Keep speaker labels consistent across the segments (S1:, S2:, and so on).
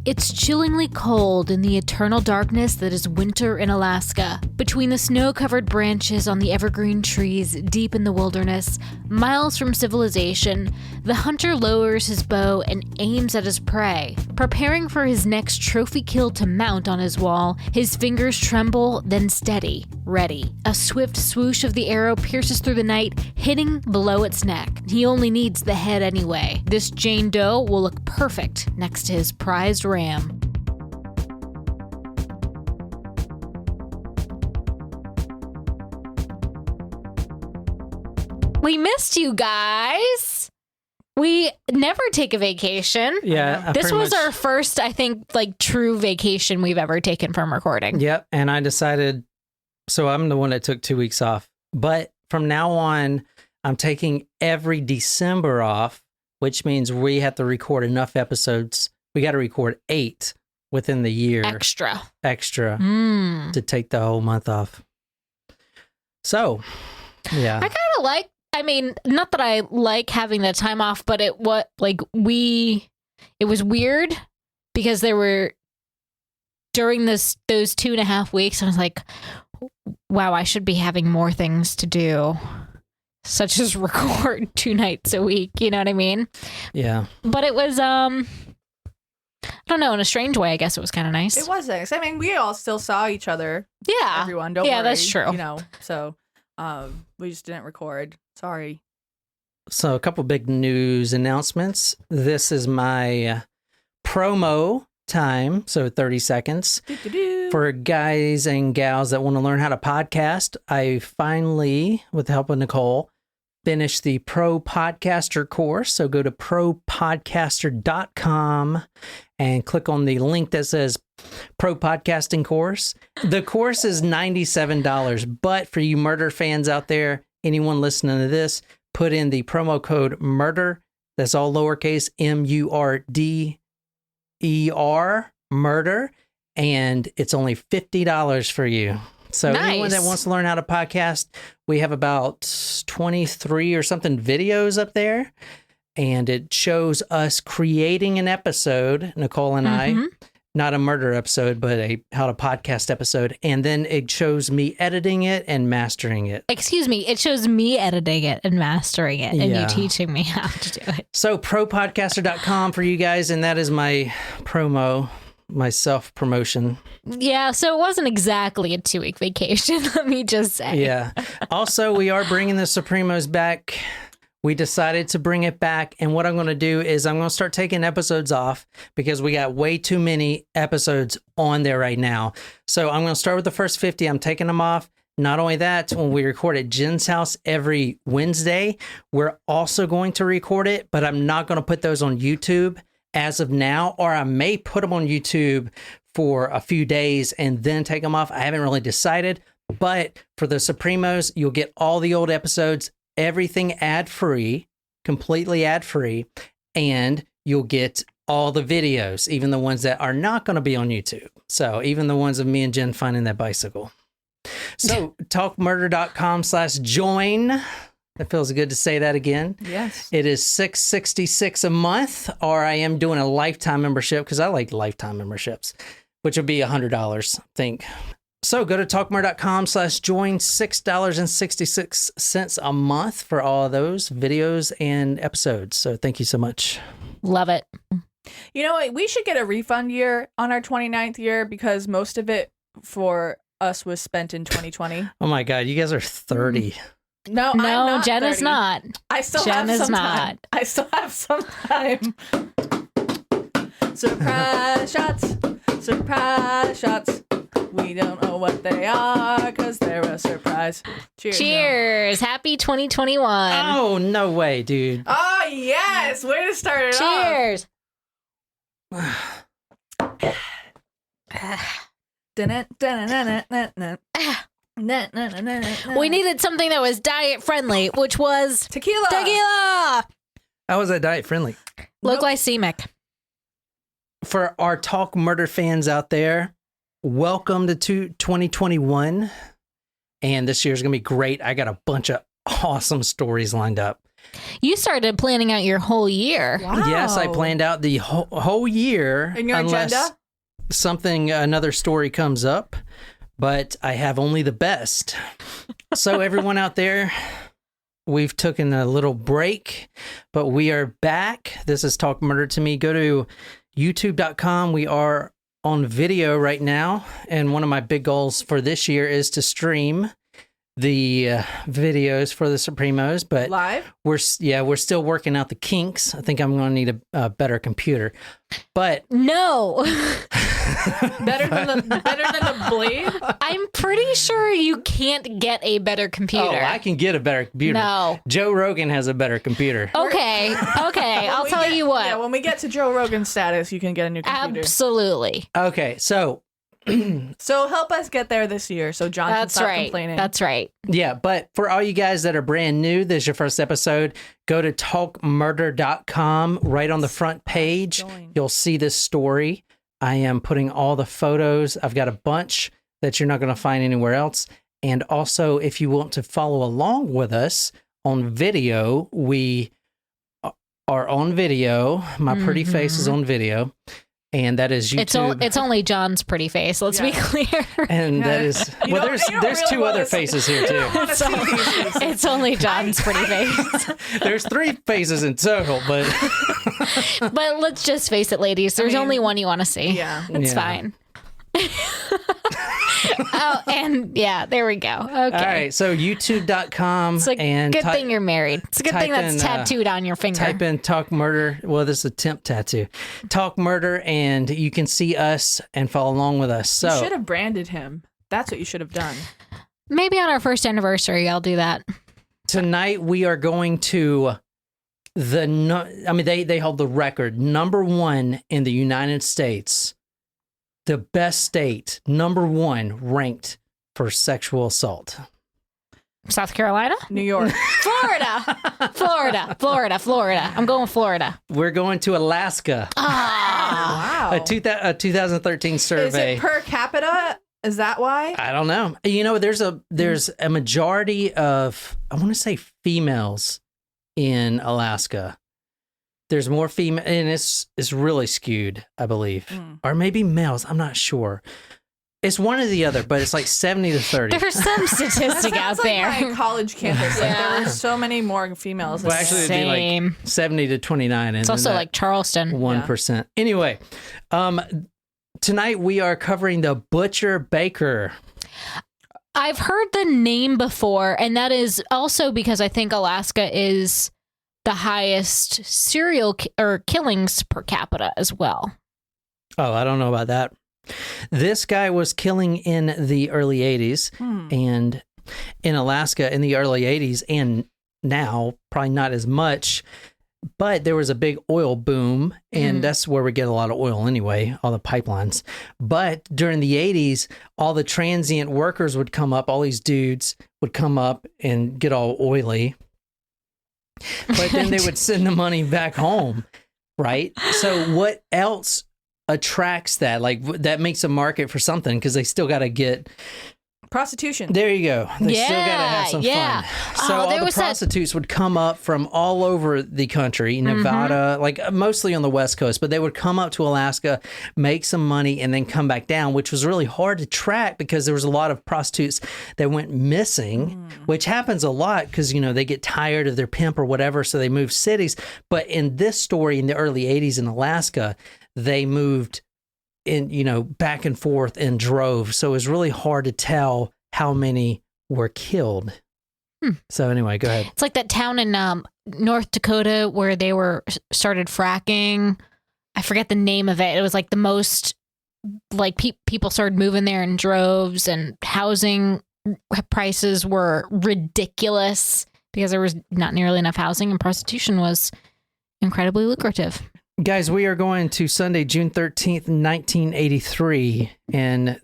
S1: It's chillingly cold in the eternal darkness that is winter in Alaska. Between the snow-covered branches on the evergreen trees deep in the wilderness, miles from civilization, the hunter lowers his bow and aims at his prey. Preparing for his next trophy kill to mount on his wall, his fingers tremble, then steady, ready. A swift swoosh of the arrow pierces through the night, hitting below its neck. He only needs the head anyway. This Jane Doe will look perfect next to his prized ram. We missed you guys. We never take a vacation.
S2: Yeah.
S1: This was our first, I think, like true vacation we've ever taken from recording.
S2: Yep. And I decided, so I'm the one that took 2 weeks off. But from now on, I'm taking every December off, which means we have to record enough episodes. We got to record 8 within the year.
S1: Extra.
S2: To take the whole month off. So, yeah.
S1: I kind of like, I mean, not that I like having the time off, but it was weird because there were, during those 2.5 weeks, I was like, wow, I should be having more things to do, such as record 2 nights a week. You know what I mean?
S2: Yeah.
S1: But it was, I don't know, in a strange way, I guess it was kind of nice.
S3: It was nice. I mean, we all still saw each other.
S1: Yeah.
S3: Everyone, don't worry.
S1: Yeah, that's true.
S3: You know, so we just didn't record. Sorry.
S2: So a couple big news announcements. This is my promo time, so 30 seconds. For guys and gals that want to learn how to podcast, I finally, with the help of Nicole, finished the Pro Podcaster course. So go to propodcaster.com and click on the link that says Pro Podcasting Course. The course is $97, but for you murder fans out there, anyone listening to this, put in the promo code MURDER. That's all lowercase, MURDER, murder, and it's only $50 for you. So anyone that wants to learn how to podcast, we have about 23 or something videos up there, and it shows us creating an episode, Nicole and I, not a murder episode, but a how to podcast episode. And then it shows me editing it and mastering it.
S1: Excuse me. It shows me editing it and mastering it and you teaching me how to do it. So
S2: propodcaster.com for you guys. And that is my promo, my self-promotion.
S1: Yeah. So it wasn't exactly a 2-week vacation. Let me just say.
S2: Yeah. Also, we are bringing the Supremos back. We decided to bring it back, and what I'm going to do is I'm going to start taking episodes off because we got way too many episodes on there right now. So I'm going to start with the first 50. I'm taking them off. Not only that, when we record at Jen's house every Wednesday, we're also going to record it, but I'm not going to put those on YouTube as of now, or I may put them on YouTube for a few days and then take them off. I haven't really decided, but for the Supremos, you'll get all the old episodes, everything ad-free, completely ad-free, and you'll get all the videos, even the ones that are not going to be on YouTube. So even the ones of me and Jen finding that bicycle. So talkmurder.com/join. It feels good to say that again.
S3: Yes.
S2: It is $6.66 a month, or I am doing a lifetime membership because I like lifetime memberships, which would be $100, I think. So go to talkmurder.com/join, $6.66 a month for all of those videos and episodes. So thank you so much.
S1: Love it.
S3: You know what? We should get a refund year on our 29th year because most of it for us was spent in 2020.
S2: Oh my God, you guys are 30.
S3: No, I'm not
S1: Jen
S3: 30.
S1: is not.
S3: I still
S1: Jen
S3: have
S1: is
S3: some
S1: not.
S3: time. I still have some time. Surprise shots. Surprise shots. We don't know what they are because they're a surprise. Cheers.
S1: Cheers. Happy 2021.
S2: Oh, no way, dude.
S3: Oh, yes. Way to start it
S1: Cheers.
S3: off.
S1: We needed something that was diet friendly, which was
S3: Tequila.
S2: How was that diet friendly?
S1: Low glycemic.
S2: For our Talk Murder fans out there, welcome to 2021. And this year's going to be great. I got a bunch of awesome stories lined up.
S1: You started planning out your whole year.
S3: Wow.
S2: Yes, I planned out the whole year.
S3: In your agenda?
S2: Another story comes up, but I have only the best. So everyone out there, we've taken a little break, but we are back. This is Talk Murder to Me. Go to youtube.com. We are on video right now, and one of my big goals for this year is to stream the videos for the Supremos, but
S3: Live?
S2: we're still working out the kinks. I think I'm going to need a better computer, but
S1: No.
S3: Better than the Blade?
S1: I'm pretty sure you can't get a better computer.
S2: oh, I can get a better computer.
S1: No.
S2: Joe Rogan has a better computer.
S1: Okay. I'll tell you what.
S3: Yeah, when we get to Joe Rogan status, you can get a new computer.
S1: Absolutely.
S2: Okay, so
S3: So help us get there this year so John can
S1: That's
S3: stop
S1: right.
S3: complaining.
S1: That's right.
S2: yeah, but for all you guys that are brand new, this is your first episode, go to talkmurder.com. Right on the front page,
S3: Join.
S2: you'll see this story. I am putting all the photos. I've got a bunch that you're not going to find anywhere else. And also, if you want to follow along with us on video, we are on video. My pretty face is on video. And that is YouTube.
S1: It's only John's pretty face. Let's be clear.
S2: And that is
S3: You
S2: well.
S3: don't-
S2: There's
S3: you don't
S2: there's
S3: really
S2: two
S3: wanna
S2: other
S3: see-
S2: faces here too.
S3: wanna see these faces.
S1: It's only John's pretty face.
S2: There's three faces in total, but
S1: But let's just face it, ladies. There's only one you want to see.
S3: Yeah.
S1: It's
S2: Yeah.
S1: fine. Oh, and yeah, there we go. Okay.
S2: all right. So YouTube.com
S1: It's a
S2: and
S1: good thing you're married. It's a good thing
S2: type
S1: that's
S2: in,
S1: tattooed on your finger.
S2: type in Talk Murder. Well, this is a temp tattoo. Talk Murder, and you can see us and follow along with us.
S3: You
S2: So
S3: should have branded him. That's what you should have done.
S1: Maybe on our first anniversary, I'll do that.
S2: tonight we are going to they hold the record #1 in the United States. The best state, #1 ranked for sexual assault.
S1: South Carolina?
S3: New York.
S1: Florida. I'm going Florida.
S2: We're going to Alaska.
S1: Ah.
S3: Wow.
S2: A 2013
S3: Is
S2: survey.
S3: it per capita? Is that why?
S2: I don't know. You know, there's a majority of, I want to say, females in Alaska. There's more female, and it's really skewed, I believe, or maybe males. I'm not sure. It's one or the other, but it's like 70 to 30.
S1: There's some statistic out
S3: That's like
S1: there.
S3: my college campus. Like, there were so many more females.
S2: Well,
S3: than
S2: actually,
S3: males.
S2: it'd be like
S1: Same.
S2: 70 to 29.
S1: It's also like Charleston.
S2: 1%. Anyway, tonight we are covering the Butcher Baker.
S1: I've heard the name before, and that is also because I think Alaska is the highest serial killings per capita as well.
S2: Oh, I don't know about that. This guy was killing in the early 80s and in Alaska in the early 80s, and now probably not as much, but there was a big oil boom, and that's where we get a lot of oil anyway, all the pipelines. But during the 80s, all the transient workers would come up, all these dudes would come up and get all oily. But then they would send the money back home, right? So what else attracts that? Like, that makes a market for something, because they still got to get...
S3: Prostitution.
S2: There you go. They still got to
S1: Yeah,
S2: have some
S1: yeah.
S2: fun. So
S1: Oh,
S2: all
S1: there
S2: the
S1: was that-
S2: prostitutes would come up from all over the country, Nevada, like mostly on the West Coast, but they would come up to Alaska, make some money, and then come back down, which was really hard to track because there was a lot of prostitutes that went missing, which happens a lot because, you know, they get tired of their pimp or whatever, so they move cities. But in this story, in the early 80s in Alaska, they moved in, you know, back and forth in droves. So it was really hard to tell how many were killed. So anyway, go ahead.
S1: It's like that town in North Dakota where they started fracking. I forget the name of it. It was like the most, like people started moving there in droves, and housing prices were ridiculous because there was not nearly enough housing, and prostitution was incredibly lucrative.
S2: Guys, we are going to Sunday, June 13th, 1983, and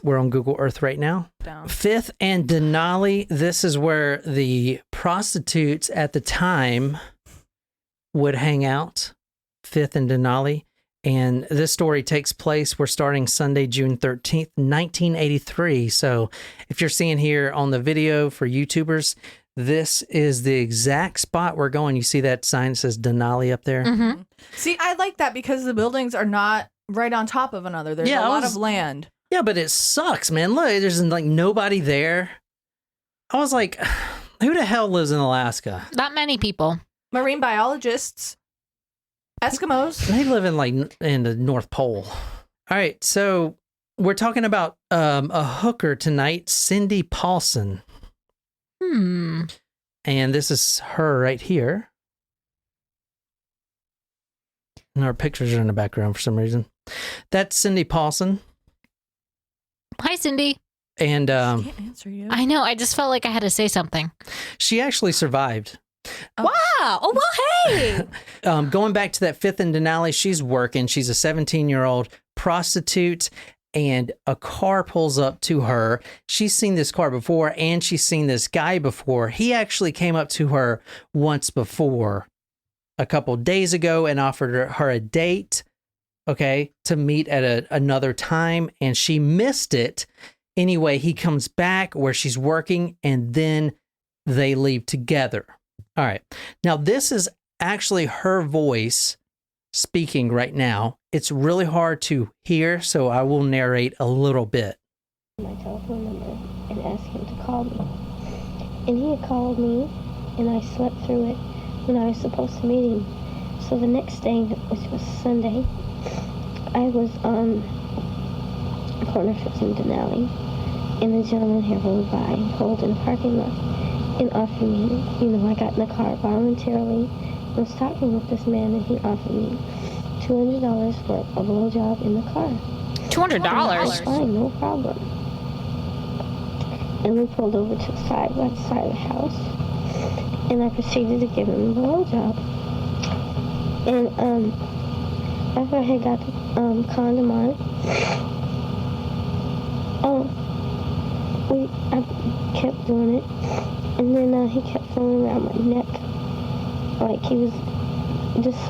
S2: we're on Google Earth right now.
S3: Down.
S2: 5th and Denali, this is where the prostitutes at the time would hang out, 5th and Denali. And this story takes place, we're starting Sunday, June 13th, 1983. So if you're seeing here on the video for YouTubers, This is the exact spot we're going. You see that sign that says Denali up there?
S1: Mm-hmm.
S3: See, I like that because the buildings are not right on top of another. There's a lot of land.
S2: Yeah, but it sucks, man. Look, there's like nobody there. I was like, who the hell lives in Alaska?
S1: Not many people.
S3: Marine biologists, Eskimos.
S2: They live in the North Pole. All right, so we're talking about a hooker tonight, Cindy Paulson. And this is her right here. And our pictures are in the background for some reason. That's Cindy Paulson.
S1: Hi, Cindy.
S2: And
S3: Can't answer you.
S1: I know. I just felt like I had to say something.
S2: she actually survived.
S1: Wow. Oh, well, hey.
S2: Going back to that Fifth and Denali, she's working. She's a 17-year-old prostitute, and a car pulls up to her. She's seen this car before, and she's seen this guy before. He actually came up to her once before, a couple days ago, and offered her a date, okay, to meet at another time, and she missed it. Anyway, he comes back where she's working, and then they leave together. All right. Now, this is actually her voice speaking right now. It's really hard to hear, so I will narrate a little bit.
S4: My telephone number and asked him to call me. And he had called me, and I slept through it when I was supposed to meet him. So the next day, which was Sunday, I was on corner 5th and Denali, and the gentleman here rode by and pulled in the parking lot and offered me, I got in the car voluntarily and was talking with this man, and he offered me $200 for a blowjob in the car.
S1: $200?
S4: Fine, no problem. And we pulled over to the side by the side of the house, and I proceeded to give him a blowjob. And after I had got the condom on, I kept doing it, and then he kept throwing around my neck, like he was just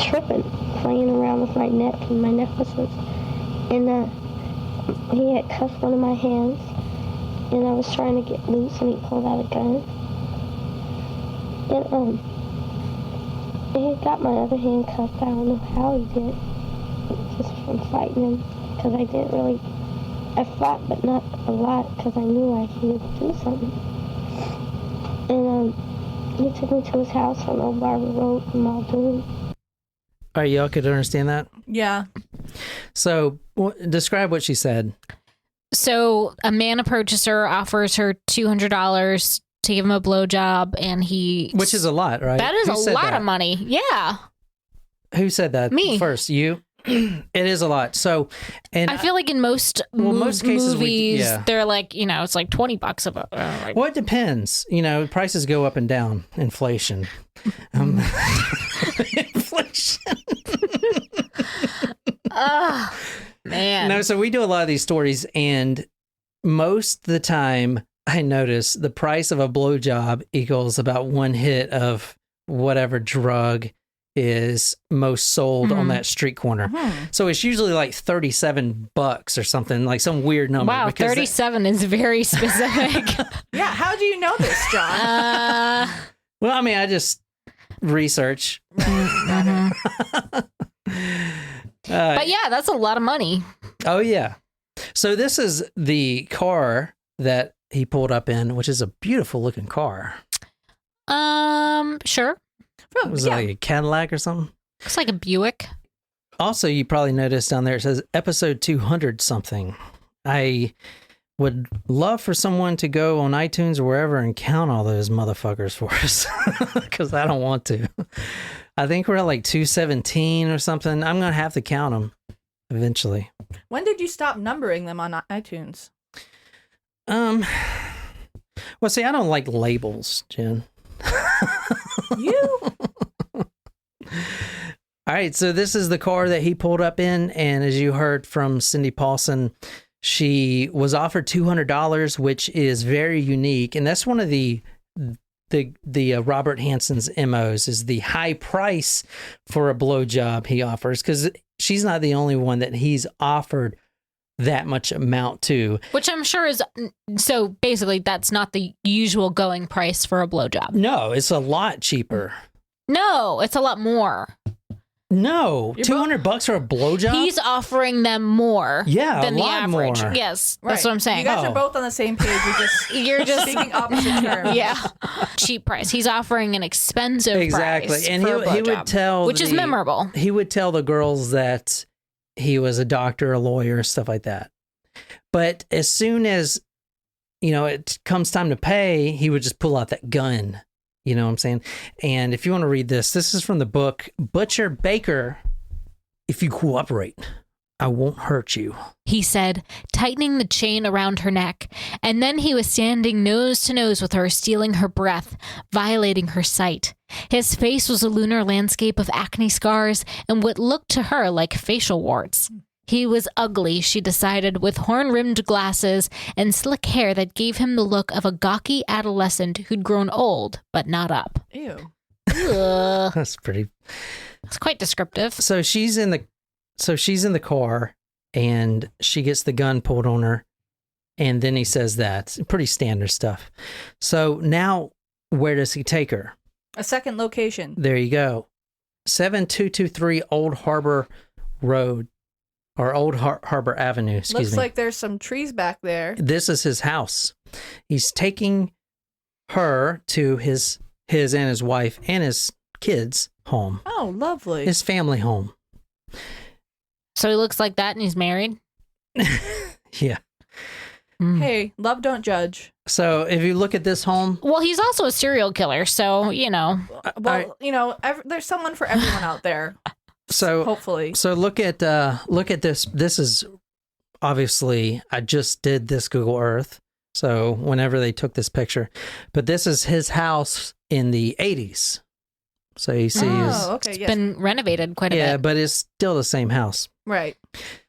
S4: tripping, playing around with my neck and my necklaces. And he had cuffed one of my hands, and I was trying to get loose, and he pulled out a gun. And he got my other hand cuffed. I don't know how he did, just from fighting him, because I fought, but not a lot, because I knew I needed to do something. And he took me to his house on Old Barber Road in Muldoon.
S2: All right, y'all could understand that?
S3: Yeah.
S2: So describe what she said.
S1: So a man approaches her, offers her $200 to give him a blowjob, and he...
S2: Which is a lot, right?
S1: That is a lot of money. Yeah.
S2: Who said that?
S1: Me.
S2: First, you? It is a lot. So, and
S1: I feel like in most
S2: cases
S1: movies, they're like, it's like $20 a like,
S2: well, it depends. Prices go up and down. Inflation. Inflation.
S1: oh, man.
S2: No, so we do a lot of these stories, and most of the time, I notice the price of a blowjob equals about one hit of whatever drug is most sold on that street corner. So it's usually like $37 or something, like some weird number.
S1: Wow, 37 is very specific.
S3: Yeah, how do you know this, John?
S2: Well, I mean, I just research.
S1: But yeah, that's a lot of money.
S2: Oh, yeah. So this is the car that he pulled up in, which is a beautiful looking car.
S1: Sure.
S2: Was it like a Cadillac or something?
S1: Looks like a Buick.
S2: Also, you probably noticed down there, it says episode 200 something. I would love for someone to go on iTunes or wherever and count all those motherfuckers for us, because I don't want to. I think we're at like 217 or something. I'm going to have to count them eventually.
S3: When did you stop numbering them on iTunes?
S2: Well, see, I don't like labels, Jen.
S3: You?
S2: All right, so this is the car that he pulled up in, and as you heard from Cindy Paulson, she was offered $200, which is very unique, and that's one of the Robert Hansen's MOs, is the high price for a blowjob he offers, because she's not the only one that he's offered that much amount too.
S1: Which I'm sure is, so basically that's not the usual going price for a blowjob.
S2: No, it's a lot cheaper.
S1: No, it's a lot more.
S2: No, $200 for a blowjob?
S1: He's offering them more than the average.
S2: More.
S1: Yes,
S3: Right.
S1: that's what I'm saying.
S3: You guys are both on the same page. You're just speaking opposite terms.
S1: Yeah. Cheap price. He's offering an expensive price.
S2: And
S1: for a
S2: he would
S1: blowjob,
S2: tell
S1: which is memorable.
S2: He would tell the girls that he was a doctor, a lawyer, stuff like that. But as soon as, it comes time to pay, he would just pull out that gun. You know what I'm saying? And if you want to read this is from the book Butcher Baker. If you cooperate, I won't hurt you,
S1: he said, tightening the chain around her neck. And then he was standing nose to nose with her, stealing her breath, violating her sight. His face was a lunar landscape of acne scars and what looked to her like facial warts. He was ugly, she decided, with horn-rimmed glasses and slick hair that gave him the look of a gawky adolescent who'd grown old, but not up.
S3: Ew.
S1: Ugh.
S2: That's pretty.
S1: It's quite descriptive.
S2: So she's in the car and she gets the gun pulled on her. And then he says that. Pretty standard stuff. So now where does he take her?
S3: A second location.
S2: There you go. 7223 Old Harbor Road. Or Old Harbor Avenue, excuse me.
S3: Looks like there's some trees back there.
S2: This is his house. He's taking her to his and his wife and his kids' home.
S3: Oh, lovely.
S2: His family home.
S1: So he looks like that and he's married?
S2: Yeah.
S3: Hey, love don't judge.
S2: So if you look at this home...
S1: Well, he's also a serial killer, so,
S3: Well, there's someone for everyone out there.
S2: So
S3: hopefully.
S2: So look at this. This is obviously, I just did this Google Earth. So whenever they took this picture, but this is his house in the 80s. So you see,
S3: okay,
S1: it's been renovated quite a bit.
S2: Yeah, but it's still the same house.
S3: Right.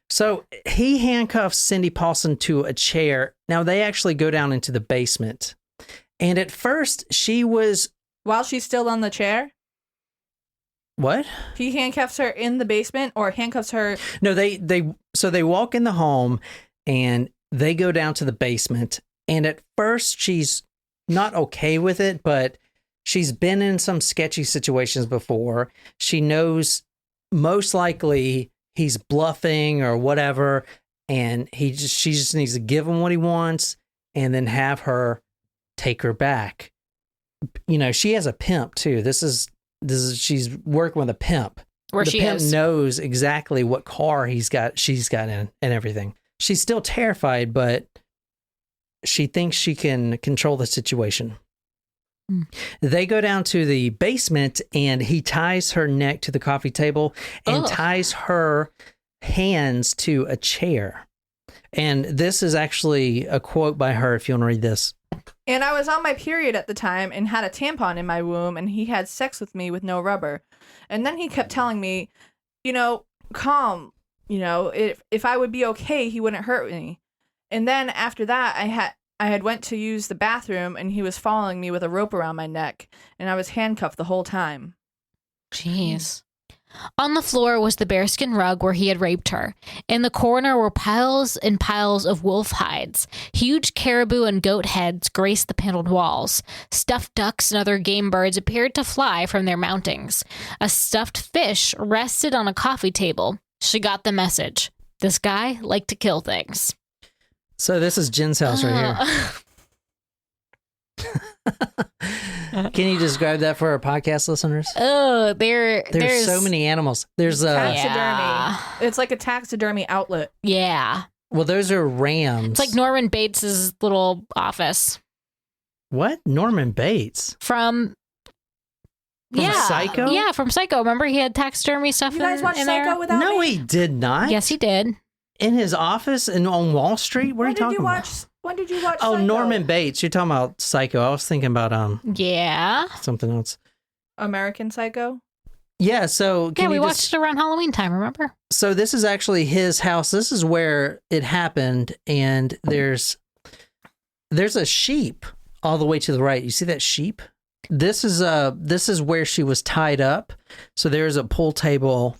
S2: So he handcuffs Cindy Paulson to a chair. Now they actually go down into the basement. And at first she was...
S3: While she's still on the chair?
S2: What?
S3: He handcuffs her in the basement or handcuffs her...
S2: No, they walk in the home and they go down to the basement. And at first she's not okay with it, but she's been in some sketchy situations before. She knows most likely he's bluffing or whatever. And she just needs to give him what he wants and then have her take her back. She has a pimp too. This is she's working with a pimp. The pimp knows exactly what car she's got in and everything. She's still terrified, but she thinks she can control the situation. They go down to the basement and he ties her neck to the coffee table and ties her hands to a chair. And this is actually a quote by her, if you want to read this.
S3: And I was on my period at the time and had a tampon in my womb, and he had sex with me with no rubber. And then he kept telling me, calm, if I would be okay, he wouldn't hurt me. And then after that, I had went to use the bathroom, and he was following me with a rope around my neck, and I was handcuffed the whole time.
S1: Jeez. On the floor was the bearskin rug where he had raped her. In the corner were piles and piles of wolf hides. Huge caribou and goat heads graced the paneled walls. Stuffed ducks and other game birds appeared to fly from their mountings. A stuffed fish rested on a coffee table. She got the message. This guy liked to kill things.
S2: So this is Jen's house right here. Can you describe that for our podcast listeners?
S1: Oh,
S2: there's so many animals. There's
S3: taxidermy.
S1: Yeah.
S3: It's like a taxidermy outlet.
S1: Yeah.
S2: Well, those are rams.
S1: It's like Norman Bates's little office.
S2: What? Norman Bates?
S1: From
S2: Psycho?
S1: Yeah, from Psycho. Remember he had taxidermy stuff
S3: You guys watch
S1: in
S3: Psycho
S1: there?
S3: without me?
S2: No, he did not.
S1: Yes, he did.
S2: In his office and on Wall Street? What are you talking about?
S3: When did you watch
S2: Oh,
S3: Psycho?
S2: Norman Bates. You're talking about Psycho. I was thinking about
S1: Yeah.
S2: something else.
S3: American Psycho?
S2: Yeah, so
S1: Yeah, we watched it around Halloween time, remember?
S2: So this is actually his house. This is where it happened, and there's a sheep all the way to the right. You see that sheep? This is where she was tied up. So there's a pool table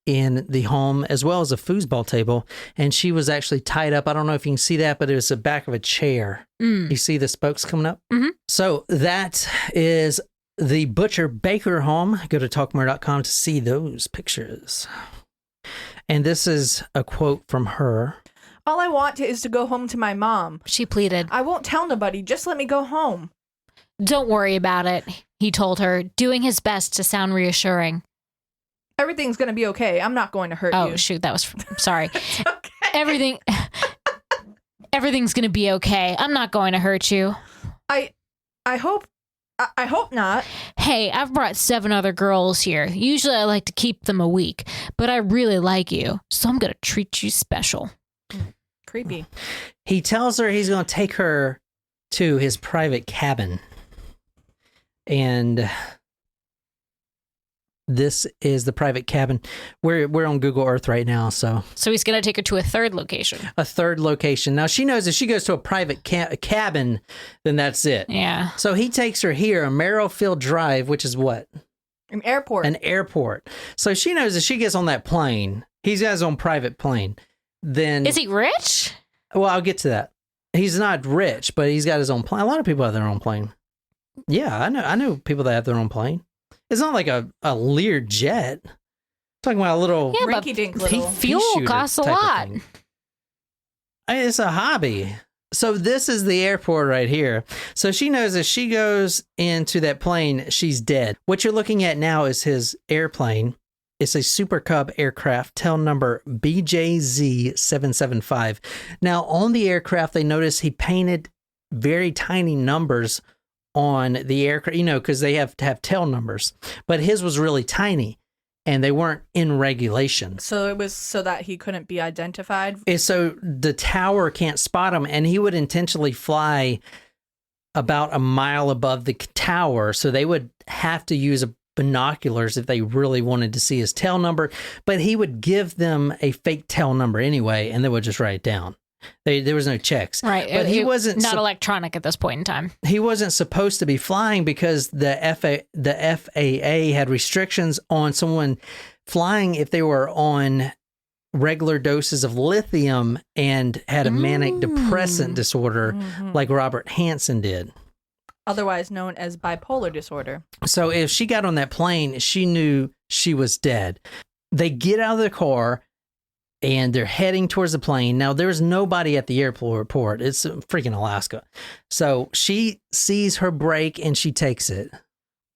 S2: in the home, as well as a foosball table. And she was actually tied up. I don't know if you can see that, but it was the back of a chair. You see the spokes coming up?
S1: Mhm.
S2: So that is the Butcher Baker home. Go to talkmore.com to see those pictures. And this is a quote from her.
S3: All I want is to go home to my mom.
S1: She pleaded.
S3: I won't tell nobody. Just let me go home.
S1: Don't worry about it, he told her, doing his best to sound reassuring.
S3: Everything's going to be okay. I'm not going to hurt you.
S1: Oh, shoot, that was... Sorry.
S3: Okay.
S1: Everything's going to be okay. I'm not going to hurt you.
S3: I hope not.
S1: Hey, I've brought 7 other girls here. Usually I like to keep them a week, but I really like you, so I'm going to treat you special.
S3: Creepy.
S2: He tells her he's going to take her to his private cabin. And this is the private cabin. We're on Google Earth right now, so
S1: he's going to take her to a third location.
S2: a third location. Now she knows if she goes to a private cabin, then that's it.
S1: Yeah.
S2: So he takes her here, a Merrifield Drive, which is what?
S3: An airport.
S2: An airport. So she knows if she gets on that plane, he's got his own private plane. Then
S1: Is he rich?
S2: Well, I'll get to that. He's not rich, but he's got his own plane. A lot of people have their own plane. Yeah, I know people that have their own plane. It's not like a Lear jet. I'm talking about a little
S1: Yeah, but
S3: rinky-dink
S2: pea-
S3: little.
S2: pea
S1: fuel
S2: shooter
S1: costs a
S2: type of
S1: lot.
S2: thing. It's a hobby. So this is the airport right here. So she knows if she goes into that plane, she's dead. What you're looking at now is his airplane. It's a Super Cub aircraft, tail number BJZ775. Now, on the aircraft, they notice he painted very tiny numbers on the aircraft, because they have to have tail numbers. But his was really tiny, and they weren't in regulation.
S3: So it was so that he couldn't be identified.
S2: And so the tower can't spot him, and he would intentionally fly about a mile above the tower, so they would have to use binoculars if they really wanted to see his tail number, but he would give them a fake tail number anyway, and they would just write it down. There was no checks.
S1: Right.
S2: But he wasn't
S1: not electronic at this point in time.
S2: He wasn't supposed to be flying because the FAA had restrictions on someone flying if they were on regular doses of lithium and had a manic depressant disorder like Robert Hansen did.
S3: Otherwise known as bipolar disorder.
S2: So if she got on that plane, she knew she was dead. They get out of the car and they're heading towards the plane. Now, there's nobody at the airport. It's freaking Alaska. So she sees her brake and she takes it.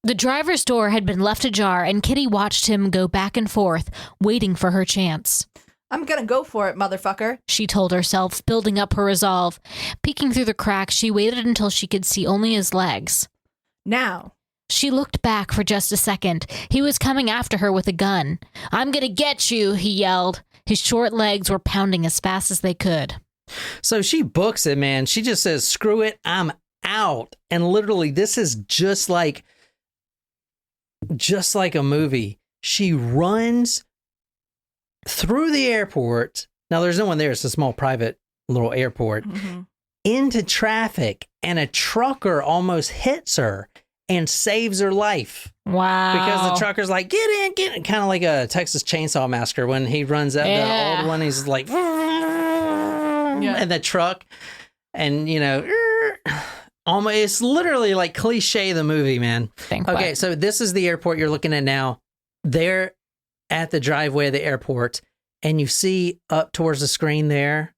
S1: The driver's door had been left ajar, and Kitty watched him go back and forth, waiting for her chance.
S3: I'm gonna go for it, motherfucker.
S1: She told herself, building up her resolve. Peeking through the crack, she waited until she could see only his legs.
S3: Now.
S1: She looked back for just a second. He was coming after her with a gun. I'm gonna get you, he yelled. His short legs were pounding as fast as they could.
S2: So she books it, man. She just says, screw it, I'm out. And literally, this is just like a movie. She runs through the airport. Now, there's no one there. It's a small private little airport. Into traffic, and a trucker almost hits her and saves her life.
S1: Wow.
S2: Because the trucker's like, get in. Kind of like a Texas Chainsaw Massacre when he runs out, the old one, he's like, and the truck, and, almost, it's literally like cliche the movie, man. Okay, so this is the airport you're looking at now. They're at the driveway of the airport, and you see up towards the screen there,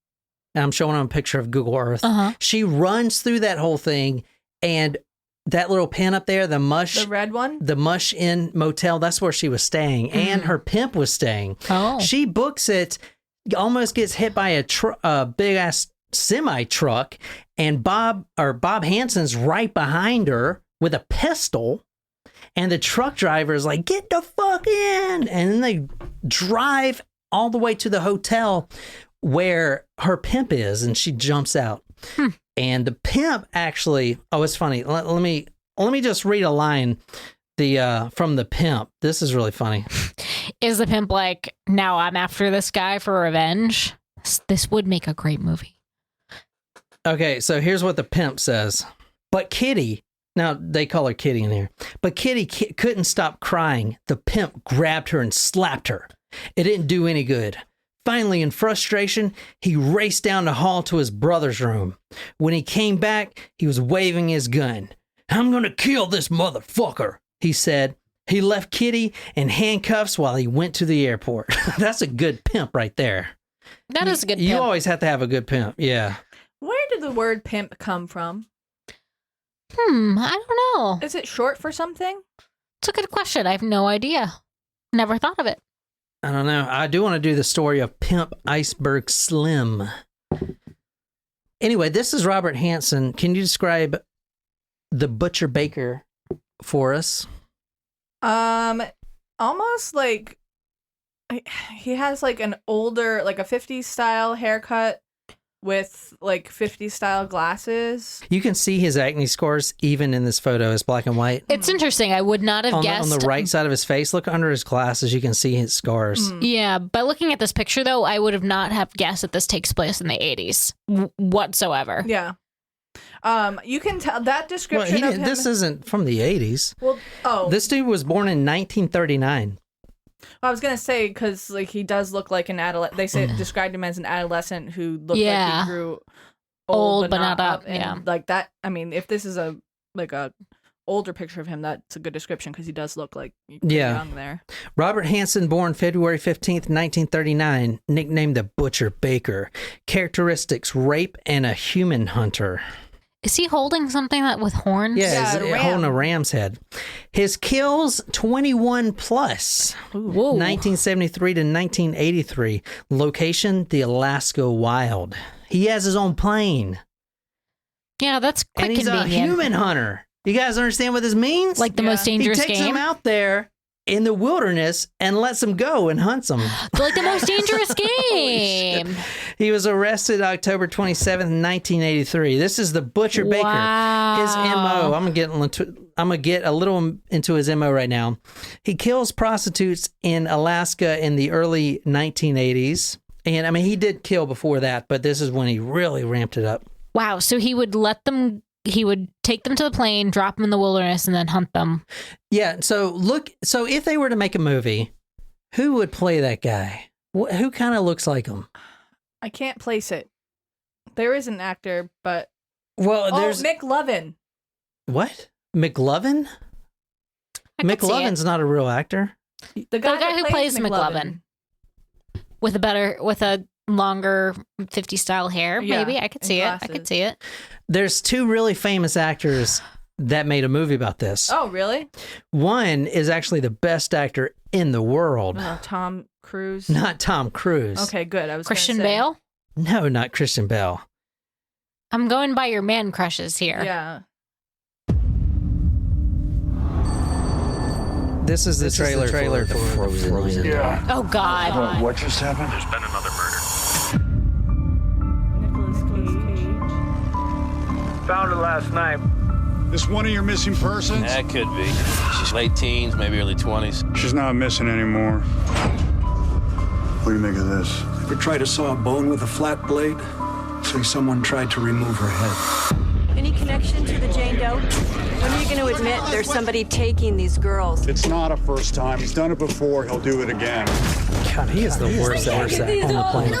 S2: and I'm showing them a picture of Google Earth. She runs through that whole thing, and that little pen up there, the
S3: red one,
S2: the Mush Inn Motel, that's where she was staying, and her pimp was staying. She books it, almost gets hit by a big ass semi truck, and Bob Hansen's right behind her with a pistol, and the truck driver is like, get the fuck in, and then they drive all the way to the hotel where her pimp is, and she jumps out. And the pimp actually, it's funny. Let me just read a line from the pimp. This is really funny.
S1: Is the pimp like, now I'm after this guy for revenge? This would make a great movie.
S2: Okay, so here's what the pimp says. But Kitty, now they call her Kitty in here, but Kitty couldn't stop crying. The pimp grabbed her and slapped her. It didn't do any good. Finally, in frustration, he raced down the hall to his brother's room. When he came back, he was waving his gun. "I'm gonna kill this motherfucker," he said. He left Kitty in handcuffs while he went to the airport. That's a good pimp right there.
S1: That is a good
S2: You
S1: pimp.
S2: always have to have a good pimp, yeah.
S3: Where did the word pimp come from?
S1: I don't know.
S3: Is it short for something?
S1: It's a good question. I have no idea. Never thought of it.
S2: I don't know. I do want to do the story of Pimp Iceberg Slim. Anyway, this is Robert Hansen. Can you describe the Butcher Baker for us?
S3: Almost like he has like an older, like a 50s style haircut with like 50s style glasses.
S2: You can see his acne scars even in this photo. It's black and white.
S1: It's interesting. I would not have guessed.
S2: On the right side of his face, look under his glasses. You can see his scars.
S1: Yeah, by looking at this picture, though, I would have not have guessed that this takes place in the 80s whatsoever.
S3: Yeah. You can tell that description of him.
S2: This isn't from the 80s.
S3: Well,
S2: This dude was born in 1939.
S3: I was gonna say because like he does look like an adolescent. They say described him as an adolescent who looked like he grew old but not up. And like that. I mean, if this is a older picture of him, that's a good description because he does look like young there.
S2: Robert Hansen, born February 15th, 1939, nicknamed the Butcher Baker. Characteristics: rape and a human hunter.
S1: Is he holding something with horns?
S2: Yeah, he's holding a ram's head. His kills, 21 plus.
S1: Whoa.
S2: 1973 to 1983. Location, the Alaska Wild. He has his own plane.
S1: Yeah, that's quite
S2: And he's
S1: convenient.
S2: a human hunter. You guys understand what this means?
S1: Like the most dangerous
S2: He takes
S1: game?
S2: them out there in the wilderness and lets them go and hunts them.
S1: Like the most dangerous game.
S2: He was arrested October 27th, 1983. This is the Butcher Baker. His MO. I'm gonna get a little into his MO right now. He kills prostitutes in Alaska in the early 1980s. And I mean, he did kill before that, but this is when he really ramped it up.
S1: Wow. So he would he would take them to the plane, drop them in the wilderness, and then hunt them.
S2: Yeah. So if they were to make a movie, who would play that guy? Who kind of looks like him?
S3: I can't place it. There is an actor, but
S2: there's
S3: Mick Lovin.
S2: What? McLovin? McLovin's not a real actor.
S3: The guy
S1: who plays McLovin. With a longer 50 style hair, maybe. I could see it. I could see it.
S2: There's two really famous actors that made a movie about this.
S3: Oh, really?
S2: One is actually the best actor in the world.
S3: Tom Cruise?
S2: Not Tom Cruise.
S3: Okay, good. I was
S1: Christian
S3: gonna say.
S1: Bale?
S2: No, not Christian Bale.
S1: I'm going by your man crushes here.
S3: Yeah.
S2: This is the trailer for Frozen.
S5: Yeah.
S1: Oh, God.
S5: What just happened?
S6: There's been another murder.
S3: Nicolas Cage.
S5: Found her last night. This one of your missing persons?
S6: That could be. She's late teens, maybe early 20s.
S5: She's not missing anymore. What do you make of this?
S7: Ever try to saw a bone with a flat blade? Say someone tried to remove her head.
S8: Any connection to the Jane Doe? When are you going to admit there's somebody taking these girls?
S5: It's not a first time. He's done it before. He'll do it again.
S2: God, he is the worst actor on the planet.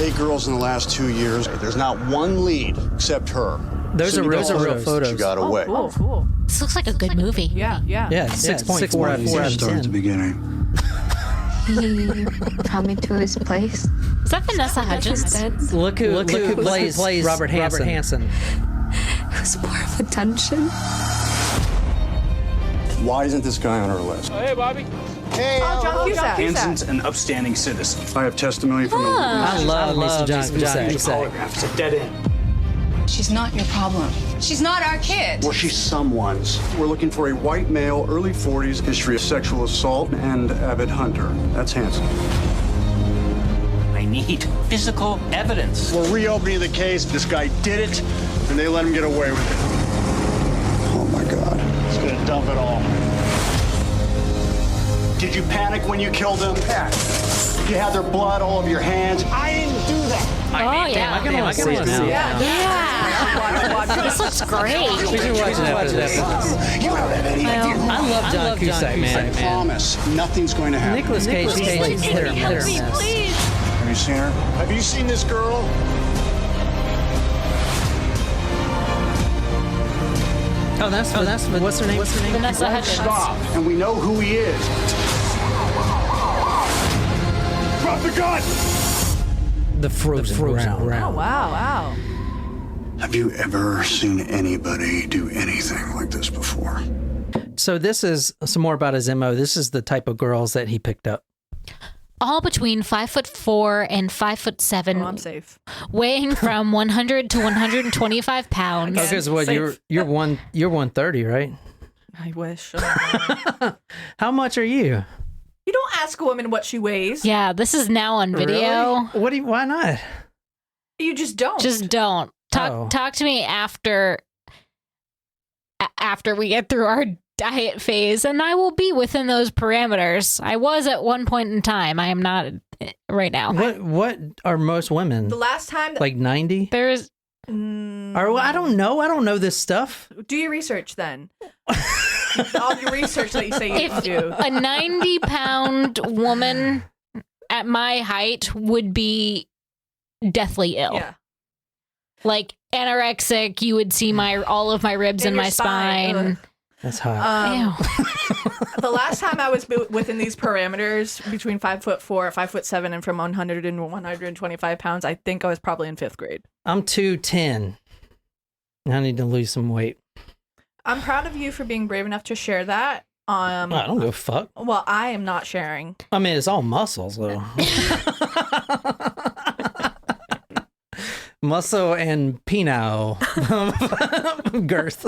S9: 8 girls in the last 2 years. There's not one lead except her.
S2: Those are real photos.
S9: She got away.
S3: Oh, cool.
S1: This looks like a good movie.
S3: Yeah.
S2: Yeah, 6.4 out of 10.
S7: Start at the beginning.
S10: He brought me to his place.
S1: Is that Vanessa Hudgens?
S2: Look who plays Robert Hansen.
S10: It was more of a dungeon.
S9: Why isn't this guy on our list?
S6: Hey, Bobby.
S9: Hey,
S3: John Cusack.
S7: Hansen's an upstanding citizen.
S5: I have testimony from the
S2: I love John Cusack.
S7: Polygraph's a dead end.
S10: She's not your problem. She's not our kid.
S9: Well, she's someone's. We're looking for a white male, early 40s, history of sexual assault, and avid hunter. That's Hansen.
S11: I need physical evidence.
S9: We're reopening the case. This guy did it, and they let him get away with it. Oh, my God. He's gonna dump it all. Did you panic when you killed him? You have their blood all over your hands. I didn't do that.
S1: Oh, yeah.
S2: I can see it now.
S1: Yeah. This looks great.
S2: We should watch it after this.
S9: You don't have any idea.
S2: I love John Cusack, man.
S9: I promise, nothing's going to happen.
S2: Nicolas Cage is hit or miss.
S9: Have you seen her? Have you seen this girl?
S2: Oh, that's what's her name?
S1: Vanessa Hudgens.
S9: Stop. And we know who he is. Drop the gun!
S2: The frozen ground.
S3: Oh, wow.
S9: Have you ever seen anybody do anything like this before?
S2: So this is some more about his MO. This is the type of girls that he picked up.
S1: All between 5'4" and 5'7",
S3: Oh, I'm safe.
S1: weighing from 100 to 125 pounds.
S2: Because what
S3: safe.
S2: you're 130, right?
S3: I wish.
S2: How much are you?
S3: You don't ask a woman what she weighs.
S1: Yeah, this is now on video.
S2: Really? Why not?
S3: You just don't.
S1: Just don't talk to me after we get through our diet phase, and I will be within those parameters. I was at one point in time. I am not right now.
S2: What are most women?
S3: The last time
S2: Like 90?
S1: There's
S2: Or I don't know. I don't know this stuff.
S3: do your research then. All your research that you say you do.
S1: a 90-pound woman at my height would be deathly ill.
S3: Yeah.
S1: Like anorexic, you would see all of my ribs
S3: In
S1: and
S3: your
S1: my spine.
S3: spine.
S2: That's hot.
S1: Ew.
S3: The last time I was within these parameters, between 5'4", 5'7", and from 100 and 125 pounds, I think I was probably in 5th grade.
S2: I'm 210. I need to lose some weight.
S3: I'm proud of you for being brave enough to share that.
S2: I don't give a fuck.
S3: Well, I am not sharing.
S2: I mean, it's all muscles, though. Muscle and penile girth.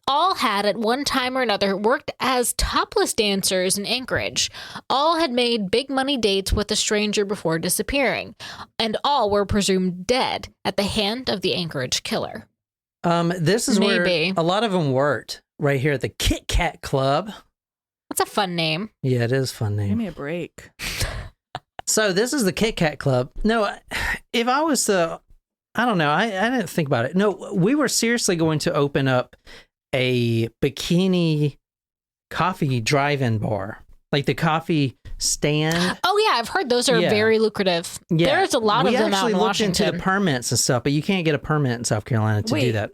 S1: All had at one time or another worked as topless dancers in Anchorage. All had made big money dates with a stranger before disappearing, and all were presumed dead at the hand of the Anchorage killer.
S2: This is
S1: Maybe.
S2: where a lot of them worked, right here at the Kit Kat Club.
S1: That's a fun name.
S2: Yeah, it is a fun name.
S3: Give me a break.
S2: So this is the Kit Kat Club. No, if I was to, I don't know. I didn't think about it. No, we were seriously going to open up a bikini coffee drive-in bar, like the coffee stand.
S1: Oh yeah, I've heard those are very lucrative.
S2: Yeah.
S1: There's a lot of them out in
S2: We actually looked
S1: Washington.
S2: into the permits and stuff, but you can't get a permit in South Carolina to do that.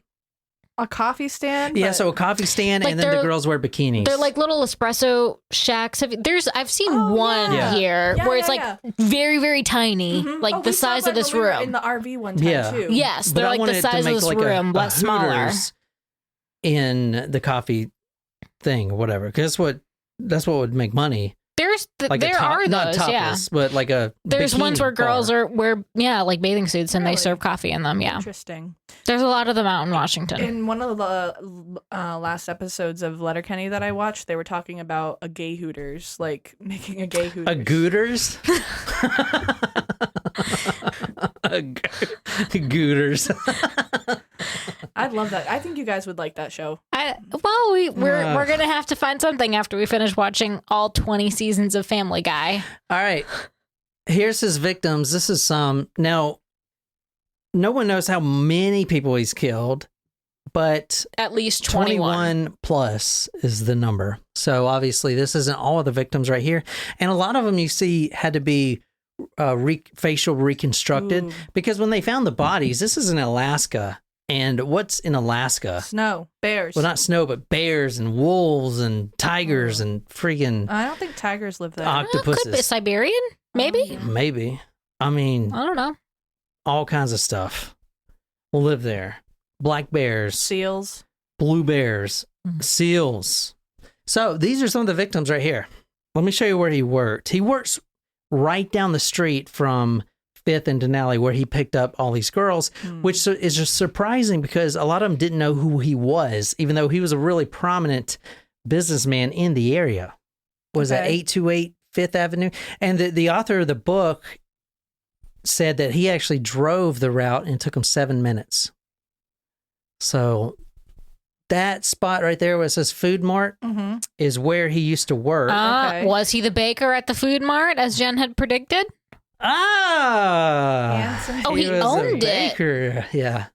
S3: A coffee stand?
S2: Yeah, so a coffee stand,
S1: Like
S2: and then the
S1: they're-
S2: girls wear bikinis.
S1: They're like little espresso shacks. I've seen one
S2: yeah.
S1: here
S3: Yeah,
S1: where it's
S3: yeah,
S1: like very, very tiny, like the
S3: we saw
S1: size
S3: one
S1: of this
S3: when we were
S1: room.
S3: in the RV one time
S2: Yeah.
S3: too.
S1: Yes,
S2: But
S1: they're
S2: I
S1: like the
S2: wanted to
S1: size of
S2: make
S1: this
S2: like
S1: room, but smaller.
S2: Hooters in the coffee thing or whatever, because that's what would make money. Like
S1: there are
S2: not
S1: those,
S2: topless,
S1: yeah.
S2: but like a
S1: There's ones
S2: bikini
S1: where girls
S2: bar.
S1: wear like bathing suits and they
S3: Really?
S1: serve coffee in them. Yeah,
S3: Interesting.
S1: there's a lot of them out in Washington.
S3: In one of the last episodes of Letterkenny that I watched, they were talking about a gay Hooters, like making a gay Hooters.
S2: A Gooters. Gooters.
S3: I'd love that. I think you guys would like that show.
S1: We're gonna have to find something after we finish watching all 20 seasons of Family Guy.
S2: All right. Here's his victims. This is some. Now, no one knows how many people he's killed, but
S1: At least 21.
S2: 21 plus is the number. So obviously, this isn't all of the victims right here. And a lot of them you see had to be facial reconstructed
S3: Ooh.
S2: because when they found the bodies, this is in Alaska. And what's in Alaska?
S3: Snow, bears.
S2: Well, not snow, but bears and wolves and tigers and freaking
S3: I don't think tigers live there.
S2: octopuses.
S1: Could be Siberian, maybe.
S2: Maybe. I mean,
S1: I don't know.
S2: all kinds of stuff will live there. Black bears,
S3: Seals.
S2: blue bears, seals. So these are some of the victims right here. Let me show you where he worked. He works right down the street from 5th and Denali, where he picked up all these girls, which is just surprising because a lot of them didn't know who he was, even though he was a really prominent businessman in the area. Was that 828 5th Avenue? And the author of the book said that he actually drove the route and it took him 7 minutes. So that spot right there where it says Food Mart is where he used to work.
S3: Okay.
S1: Was he the baker at the Food Mart, as Jen had predicted?
S3: Hansen.
S1: Oh, he
S2: was
S1: owned
S2: a
S1: it.
S2: baker. Yeah,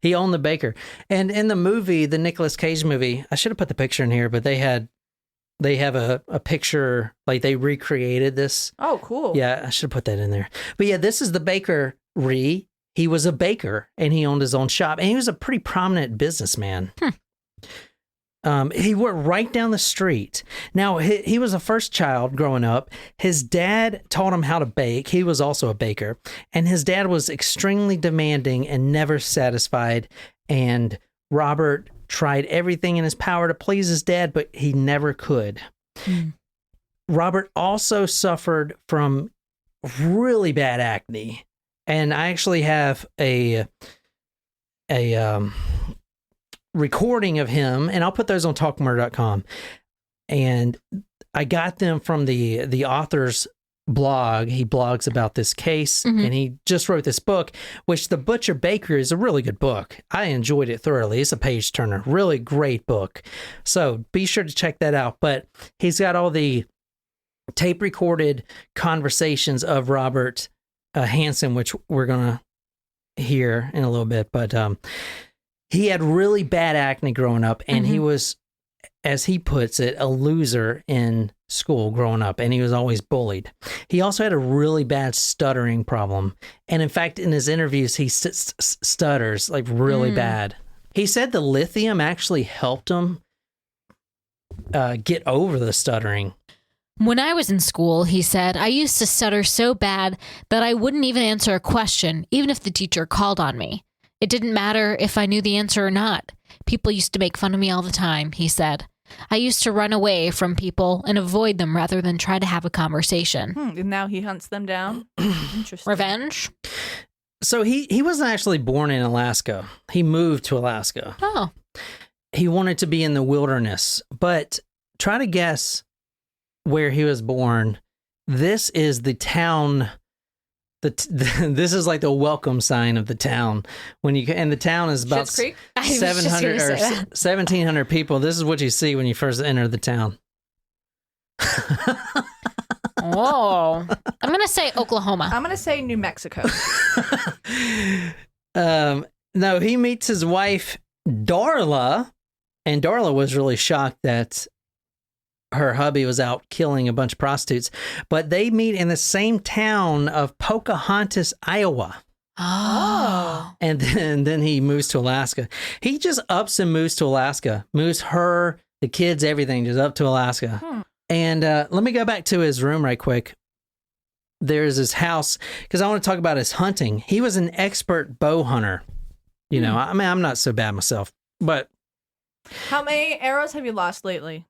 S2: he owned the baker. And in the movie, the Nicolas Cage movie, I should have put the picture in here, but they have a picture, like they recreated this.
S3: Oh, cool.
S2: Yeah, I should have put that in there. But yeah, this is the bakery. He was a baker and he owned his own shop, and he was a pretty prominent businessman. He worked right down the street. Now, he was a first child growing up. His dad taught him how to bake. He was also a baker. And his dad was extremely demanding and never satisfied. And Robert tried everything in his power to please his dad, but he never could. Robert also suffered from really bad acne. And I actually have a recording of him, and I'll put those on talkmurder.com. And I got them from the author's blog. He blogs about this case, and he just wrote this book, which The Butcher Baker is a really good book. I enjoyed it thoroughly. It's a page turner, really great book. So be sure to check that out. But he's got all the tape recorded conversations of Robert Hansen, which we're gonna hear in a little bit. But he had really bad acne growing up, and he was, as he puts it, a loser in school growing up, and he was always bullied. He also had a really bad stuttering problem. And in fact, in his interviews, he stutters like really bad. He said the lithium actually helped him get over the stuttering.
S1: When I was in school, he said, I used to stutter so bad that I wouldn't even answer a question, even if the teacher called on me. It didn't matter if I knew the answer or not. People used to make fun of me all the time, he said. I used to run away from people and avoid them rather than try to have a conversation.
S3: And now he hunts them down? Interesting.
S1: Revenge?
S2: So he wasn't actually born in Alaska. He moved to Alaska.
S1: Oh.
S2: He wanted to be in the wilderness, but try to guess where he was born. This is the town. This is like the welcome sign of the town. And the town is about 700 or 1,700 people. This is what you see when you first enter the town.
S1: Whoa. I'm going to say Oklahoma.
S3: I'm going to say New Mexico.
S2: No, he meets his wife, Darla, and Darla was really shocked that her hubby was out killing a bunch of prostitutes, but they meet in the same town of Pocahontas, Iowa.
S1: Oh.
S2: And then he moves to Alaska. He just ups and moves to Alaska, moves her, the kids, everything, just up to Alaska. And let me go back to his room right quick. There's his house, because I want to talk about his hunting. He was an expert bow hunter. You know, I mean, I'm not so bad myself, but.
S3: How many arrows have you lost lately?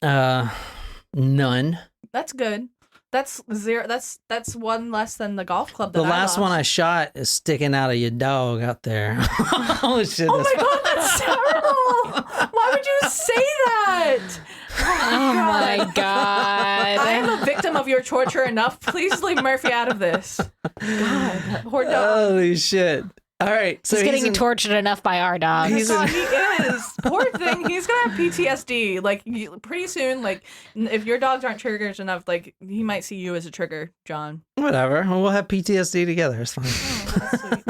S2: None.
S3: That's good. That's zero. That's one less than the golf club that
S2: the last
S3: I
S2: one I shot is sticking out of your dog out there. Oh shit!
S3: Oh my god, that's terrible! Why would you say that?
S1: Oh my god!
S3: I am a victim of your torture enough. Please leave Murphy out of this. God, poor dog.
S2: Holy shit! All right, so
S1: he's getting tortured enough by our dog.
S3: He is. Poor thing. He's gonna have PTSD. Like pretty soon. Like if your dogs aren't triggers enough, like he might see you as a trigger, John.
S2: Whatever. We'll have PTSD together. It's fine.
S3: Oh, that's sweet.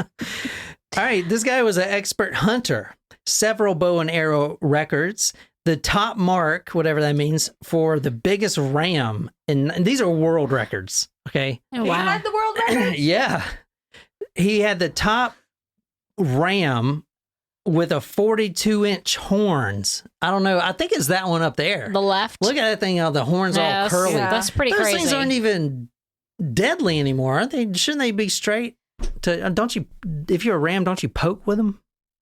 S2: All right, this guy was an expert hunter. Several bow and arrow records. The top mark, whatever that means, for the biggest ram, and these are world records. Okay.
S1: Oh, wow.
S3: He had the world record.
S2: Yeah, he had the top ram with a 42-inch horns. I don't know. I think it's that one up there.
S1: The left.
S2: Look at that thing. All the horns all curly.
S3: Yeah.
S1: That's pretty
S2: Those
S1: crazy.
S2: things aren't even deadly anymore, aren't they? Shouldn't they be straight? Don't you? If you're a ram, don't you poke with them?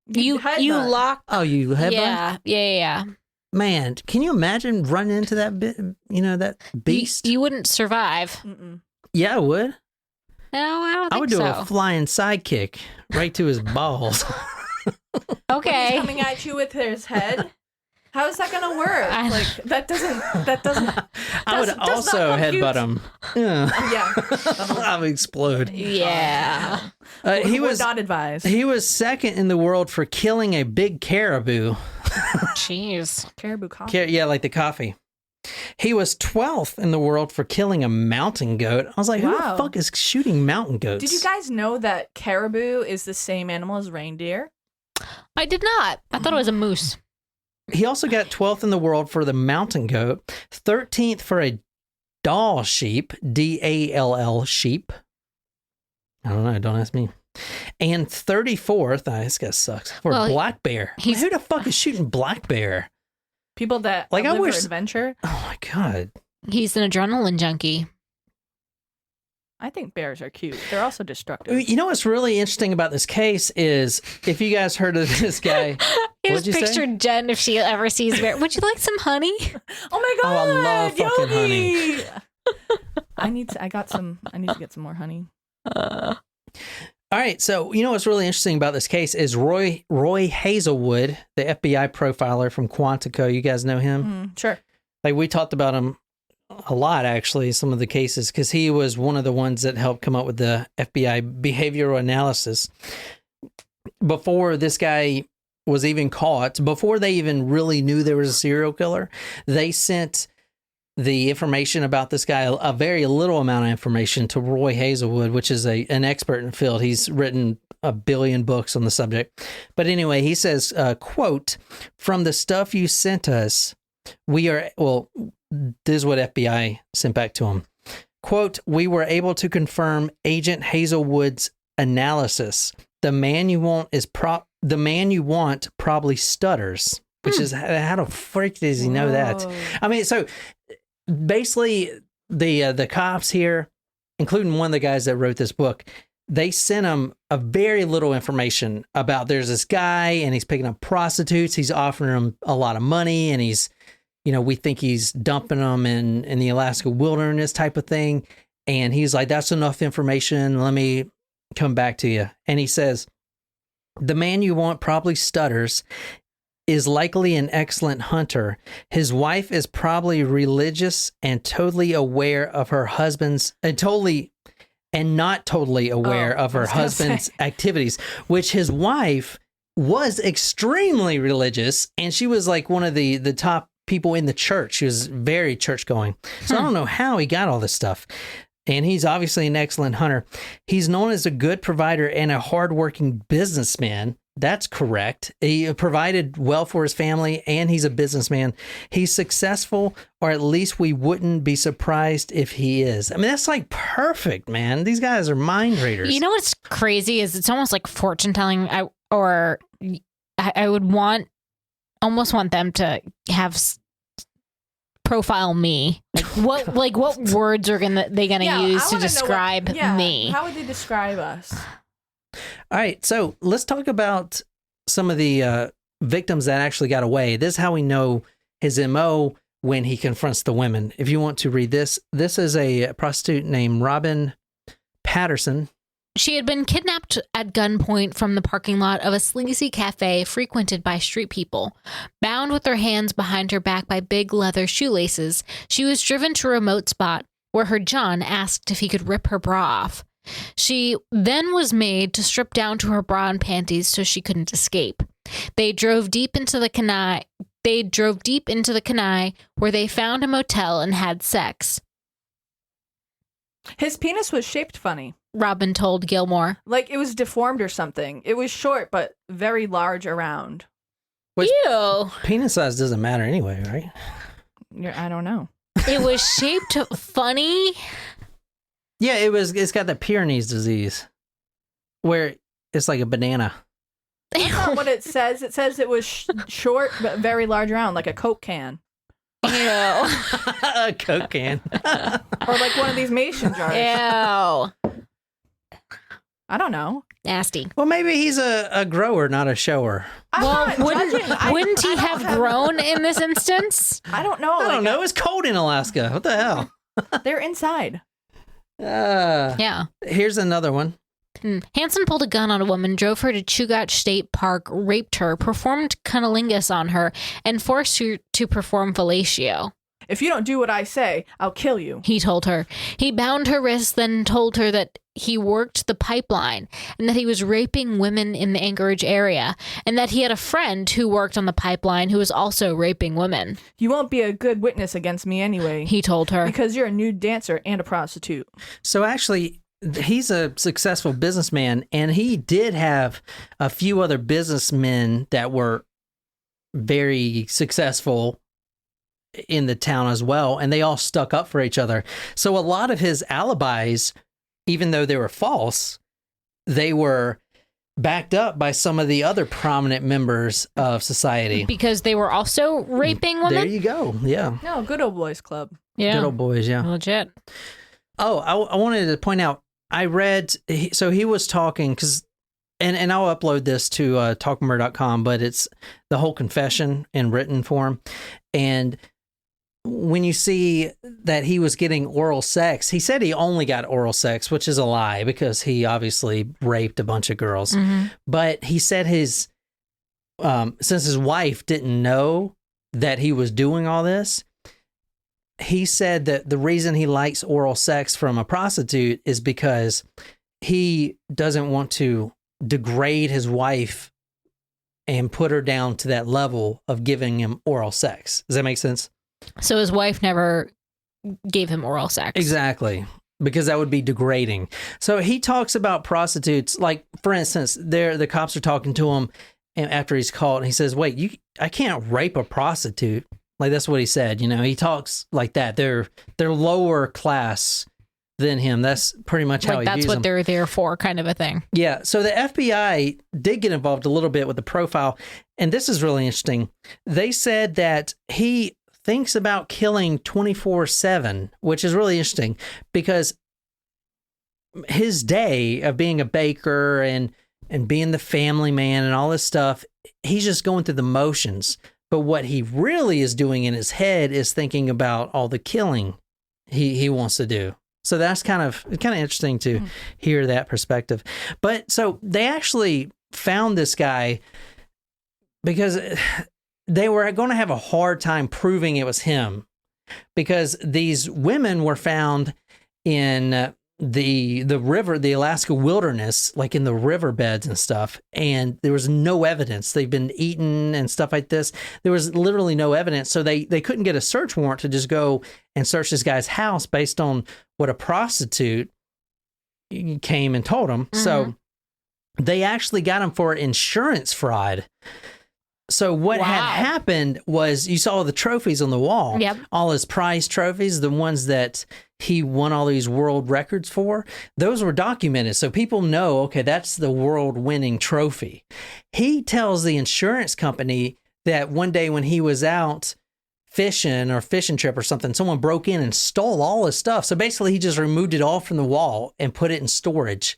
S1: You lock.
S2: Oh, you headbutt?
S1: Yeah.
S2: Man, can you imagine running into that that beast?
S1: You wouldn't survive.
S3: Mm-mm.
S2: Yeah, I would.
S1: No, I don't think
S2: I would do
S1: so.
S2: a flying sidekick right to his balls.
S1: Okay.
S3: He's coming at you with his head. How is that gonna work? Like that doesn't.
S2: I would also headbutt him. Yeah. I would explode.
S1: Yeah.
S2: He
S3: would
S2: was
S3: not advised.
S2: He was second in the world for killing a big caribou.
S1: Jeez.
S3: Caribou coffee.
S2: Yeah, like the coffee. He was 12th in the world for killing a mountain goat. I was like, who the fuck is shooting mountain goats?
S3: Did you guys know that caribou is the same animal as reindeer?
S1: I did not. I thought it was a moose.
S2: He also got 12th in the world for the mountain goat, 13th for a Dall sheep, D-A-L-L sheep. I don't know, don't ask me. And 34th, this guy sucks, for black bear. Who the fuck is shooting black bear?
S3: People that
S2: like,
S3: live for adventure.
S2: Oh my God.
S1: He's an adrenaline junkie.
S3: I think bears are cute. They're also destructive.
S2: You know what's really interesting about this case is, if you guys heard of this guy.
S1: I just pictured Jen if she ever sees bear. Would you like some honey?
S3: Oh my God.
S2: Oh, I love fucking honey.
S3: I need to get some more honey.
S2: All right, so you know what's really interesting about this case is Roy Hazelwood, the FBI profiler from Quantico. You guys know him?
S3: Sure.
S2: Like, we talked about him a lot, actually, some of the cases, because he was one of the ones that helped come up with the FBI behavioral analysis. Before this guy was even caught, before they even really knew there was a serial killer, they sent the information about this guy, a very little amount of information, to Roy Hazelwood, which is an expert in the field. He's written a billion books on the subject. But anyway, he says, quote, "From the stuff you sent us, we are," well, this is what FBI sent back to him. Quote, "We were able to confirm Agent Hazelwood's analysis. The man you want probably stutters," which is, how the freak does he know that? I mean, so basically the cops here, including one of the guys that wrote this book, they sent him a very little information about, there's this guy and he's picking up prostitutes. He's offering them a lot of money, and he's, we think he's dumping them in the Alaska wilderness type of thing. And he's like, that's enough information. Let me come back to you. And he says, "The man you want probably stutters, is likely an excellent hunter. His wife is probably religious and totally aware of her husband's, not totally aware of her husband's activities," which his wife was extremely religious, and she was like one of the top people in the church. She was very church going. So I don't know how he got all this stuff. And he's obviously an excellent hunter. He's known as a good provider and a hardworking businessman. That's correct. He provided well for his family, and he's a businessman. He's successful, or at least we wouldn't be surprised if he is. I mean, that's like perfect, man. These guys are mind readers.
S1: You know what's crazy is it's almost like fortune telling. I would almost want them to have profile me. What words are they gonna use to describe me?
S3: How would they describe us?
S2: All right, so let's talk about some of the victims that actually got away. This is how we know his MO when he confronts the women. If you want to read this is a prostitute named Robin Patterson.
S1: She had been kidnapped at gunpoint from the parking lot of a sleazy cafe frequented by street people. Bound with her hands behind her back by big leather shoelaces, she was driven to a remote spot where her John asked if he could rip her bra off. She then was made to strip down to her bra and panties so she couldn't escape. They drove deep into the Kenai where they found a motel and had sex.
S3: His penis was shaped funny,
S1: Robin told Gilmore.
S3: Like it was deformed or something. It was short but very large around.
S2: Which,
S1: ew.
S2: Penis size doesn't matter anyway, right?
S3: I don't know.
S1: It was shaped funny.
S2: Yeah, it's got the Pyrenees disease, where it's like a banana.
S3: That's not what it says. It says it was short but very large around, like a Coke can.
S1: Ew.
S2: A Coke can.
S3: Or like one of these mason jars.
S1: Ew.
S3: I don't know.
S1: Nasty.
S2: Well, maybe he's a grower, not a shower.
S1: Wouldn't he have grown in this instance?
S3: I don't know.
S2: I don't know. It's cold in Alaska. What the hell?
S3: They're inside.
S1: Yeah.
S2: Here's another one.
S1: Hansen pulled a gun on a woman, drove her to Chugach State Park, raped her, performed cunnilingus on her, and forced her to perform fellatio.
S3: If you don't do what I say, I'll kill you.
S1: He told her. He bound her wrists, then told her that he worked the pipeline and that he was raping women in the Anchorage area and that he had a friend who worked on the pipeline who was also raping women.
S3: You won't be a good witness against me anyway,
S1: he told her.
S3: Because you're a nude dancer and a prostitute.
S2: So actually, he's a successful businessman, and he did have a few other businessmen that were very successful in the town as well, and they all stuck up for each other. So a lot of his alibis, even though they were false, they were backed up by some of the other prominent members of society.
S1: Because they were also raping women?
S2: There you go. Yeah.
S3: No, good old boys club.
S1: Yeah.
S2: Good old boys, yeah.
S1: Legit.
S2: Oh, I wanted to point out, I read, so he was talking, because, and I'll upload this to talkmurder.com, but it's the whole confession in written form. And when you see that he was getting oral sex, he said he only got oral sex, which is a lie because he obviously raped a bunch of girls.
S1: Mm-hmm.
S2: But he said his, since his wife didn't know that he was doing all this, he said that the reason he likes oral sex from a prostitute is because he doesn't want to degrade his wife and put her down to that level of giving him oral sex. Does that make sense?
S1: So his wife never gave him oral sex.
S2: Exactly. Because that would be degrading. So he talks about prostitutes, like, for instance, the cops are talking to him and after he's caught, and he says, wait, I can't rape a prostitute. Like, that's what he said. You know, he talks like that. They're lower class than him. That's pretty much how he views them.
S1: That's what they're there for, kind of a thing.
S2: Yeah. So the FBI did get involved a little bit with the profile, and this is really interesting. They said that he thinks about killing 24/7, which is really interesting because his day of being a baker and being the family man and all this stuff, he's just going through the motions. But what he really is doing in his head is thinking about all the killing he wants to do. So that's kind of interesting to hear that perspective. But so they actually found this guy because they were going to have a hard time proving it was him, because these women were found in the river, the Alaska wilderness, like in the riverbeds and stuff, and there was no evidence. They've been eaten and stuff like this. There was literally no evidence, so they couldn't get a search warrant to just go and search this guy's house based on what a prostitute came and told them. Mm-hmm. So they actually got him for insurance fraud. So what had happened was, you saw the trophies on the wall, all his prize trophies, the ones that he won all these world records for, those were documented. So people know, okay, that's the world winning trophy. He tells the insurance company that one day when he was out fishing or fishing trip or something, someone broke in and stole all his stuff. So basically he just removed it all from the wall and put it in storage.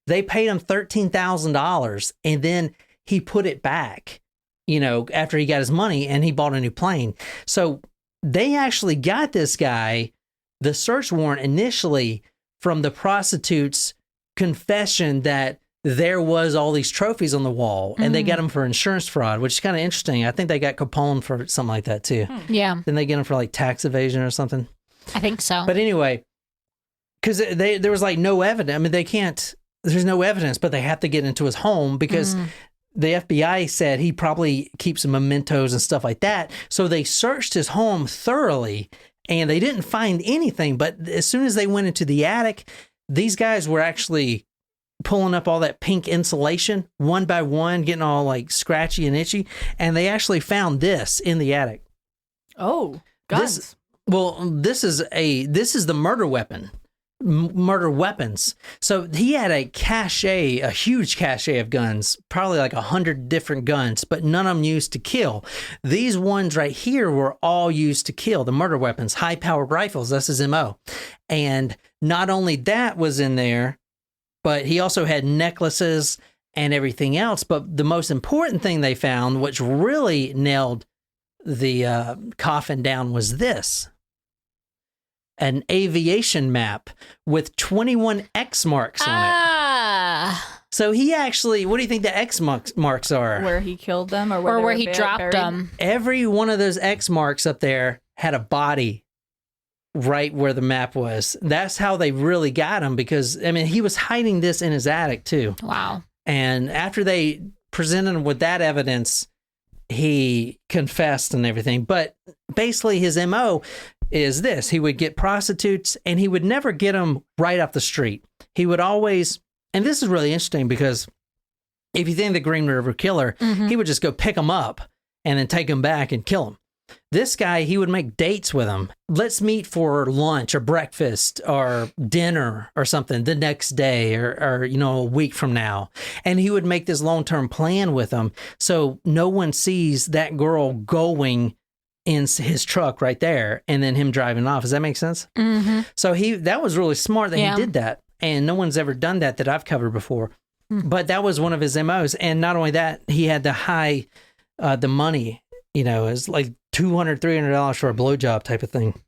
S2: They paid him $13,000 and then he put it back, you know, after he got his money, and he bought a new plane. So they actually got this guy the search warrant initially from the prostitute's confession that there was all these trophies on the wall, and they got him for insurance fraud, which is kind of interesting. I think they got Capone for something like that too.
S1: Yeah.
S2: Then they get him for like tax evasion or something.
S1: I think so.
S2: But anyway, because there was like no evidence. I mean, there's no evidence, but they have to get into his home because the FBI said he probably keeps mementos and stuff like that. So they searched his home thoroughly and they didn't find anything. But as soon as they went into the attic, these guys were actually pulling up all that pink insulation one by one, getting all like scratchy and itchy. And they actually found this in the attic.
S3: Oh, guns.
S2: This is the murder weapon. Murder weapons. So he had a huge cache of guns, probably like 100 different guns, but none of them used to kill. These ones right here were all used to kill, the murder weapons, high-powered rifles. That's his MO. And not only that was in there, but he also had necklaces and everything else. But the most important thing they found, which really nailed the coffin down, was this. An aviation map with 21 X marks on it. So he actually, what do you think the X marks are?
S3: Where he killed them or
S1: where he dropped them.
S2: Every one of those X marks up there had a body right where the map was. That's how they really got him, because, I mean, he was hiding this in his attic too.
S1: Wow.
S2: And after they presented him with that evidence, he confessed and everything. But basically his MO is this. He would get prostitutes, and he would never get them right off the street. He would always, and this is really interesting because if you think of the Green River Killer, he would just go pick them up and then take them back and kill them. This guy, he would make dates with them. Let's meet for lunch or breakfast or dinner or something the next day or you know, a week from now. And he would make this long-term plan with them so no one sees that girl going in his truck right there and then him driving off. Does that make sense? So that was really smart that he did that. And no one's ever done that I've covered before. But that was one of his MOs. And not only that, he had the money, you know, it's like $200, $300 for a blowjob type of thing.